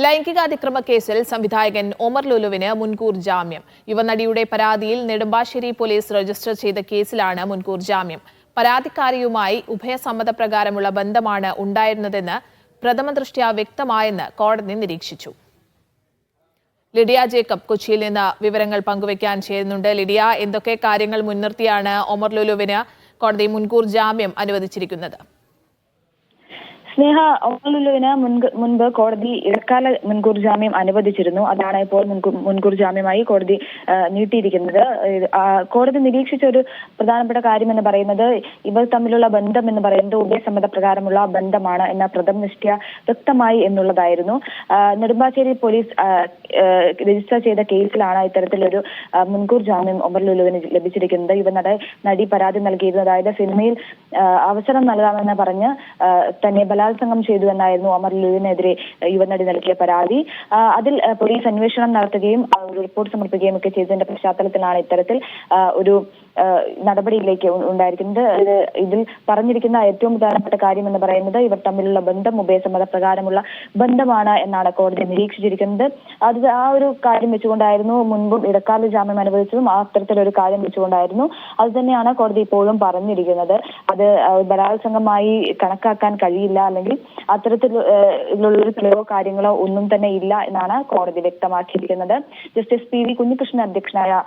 ലൈംഗികാതിക്രമ കേസിൽ സംവിധായകൻ ഒമർ ലുലുവിന് മുൻകൂർ ജാമ്യം. യുവനടിയുടെ പരാതിയിൽ നെടുമ്പാശ്ശേരി പോലീസ് രജിസ്റ്റർ ചെയ്ത കേസിലാണ് മുൻകൂർ ജാമ്യം. പരാതിക്കാരിയുമായി ഉഭയസമ്മതപ്രകാരമുള്ള ബന്ധമാണ് ഉണ്ടായിരുന്നതെന്ന് പ്രഥമദൃഷ്ട്യാ വ്യക്തമായെന്ന് കോടതി നിരീക്ഷിച്ചു. ലിഡിയ ജേക്കബ് കൊച്ചിയിൽ നിന്ന് വിവരങ്ങൾ പങ്കുവയ്ക്കാൻ ചേരുന്നുണ്ട്. ലിഡിയ, എന്തൊക്കെ കാര്യങ്ങൾ മുൻനിർത്തിയാണ് ഒമർ ലുലുവിന് കോടതി മുൻകൂർ ജാമ്യം അനുവദിച്ചിരിക്കുന്നത്? സ്നേഹ, ഒമർ ലുലുവിന് മുൻപ് കോടതി ഇടക്കാല മുൻകൂർ ജാമ്യം അനുവദിച്ചിരുന്നു. അതാണ് ഇപ്പോൾ മുൻകൂർ ജാമ്യമായി കോടതി നീട്ടിയിരിക്കുന്നത്. കോടതി നിരീക്ഷിച്ച ഒരു പ്രധാനപ്പെട്ട കാര്യം എന്ന് പറയുന്നത് ഇവർ തമ്മിലുള്ള ബന്ധം എന്ന് പറയുന്നത് ഉഭയസമ്മത പ്രകാരമുള്ള ബന്ധമാണ് എന്ന പ്രഥമദൃഷ്ട്യാ വ്യക്തമായി എന്നുള്ളതായിരുന്നു. നെടുമ്പാശ്ശേരി പോലീസ് രജിസ്റ്റർ ചെയ്ത കേസിലാണ് ഇത്തരത്തിലൊരു മുൻകൂർ ജാമ്യം ഒമർ ലുലുവിന് ലഭിച്ചിരിക്കുന്നത്. നടി പരാതി നൽകിയിരുന്നു. അതായത് സിനിമയിൽ അവസരം നൽകാമെന്ന് പറഞ്ഞ് തന്നെ ബലാത്സംഗം ചെയ്തു എന്നായിരുന്നു ഒമർ ലുലുവിനെതിരെ യുവനടി നൽകിയ പരാതി. അതിൽ പോലീസ് അന്വേഷണം നടത്തുകയും റിപ്പോർട്ട് സമർപ്പിക്കുകയും ഒക്കെ ചെയ്തതിന്റെ പശ്ചാത്തലത്തിലാണ് ഇത്തരത്തിൽ ഒരു നടപടിയിലേക്ക് ഉണ്ടായിരിക്കുന്നത്. ഇതിൽ പറഞ്ഞിരിക്കുന്ന ഏറ്റവും പ്രധാനപ്പെട്ട കാര്യം എന്ന് പറയുന്നത് ഇവർ തമ്മിലുള്ള ബന്ധം ഉഭയസമ്മത പ്രകാരമുള്ള ബന്ധമാണ് എന്നാണ് കോടതി നിരീക്ഷിച്ചിരിക്കുന്നത്. ആ ഒരു കാര്യം വെച്ചുകൊണ്ടായിരുന്നു മുൻപും ഇടക്കാല ജാമ്യം അനുവദിച്ചതും അത്തരത്തിലൊരു കാര്യം വെച്ചുകൊണ്ടായിരുന്നു. അത് തന്നെയാണ് കോടതി ഇപ്പോഴും പറഞ്ഞിരിക്കുന്നത്. അത് ബലാത്സംഗമായി കണക്കാക്കാൻ കഴിയില്ല, അല്ലെങ്കിൽ അത്തരത്തിലുള്ളൊരു തെളിവോ കാര്യങ്ങളോ ഒന്നും തന്നെ ഇല്ല എന്നാണ് കോടതി വ്യക്തമാക്കിയിരിക്കുന്നത്. ജസ്റ്റിസ് പി വി കുഞ്ഞികൃഷ്ണൻ അധ്യക്ഷനായ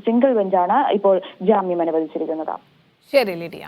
സിംഗിൾ ബെഞ്ചാണ് ഇപ്പോൾ ജാമ്യം അനുവദിച്ചിരിക്കുന്നത്. ശരി ലിഡിയ.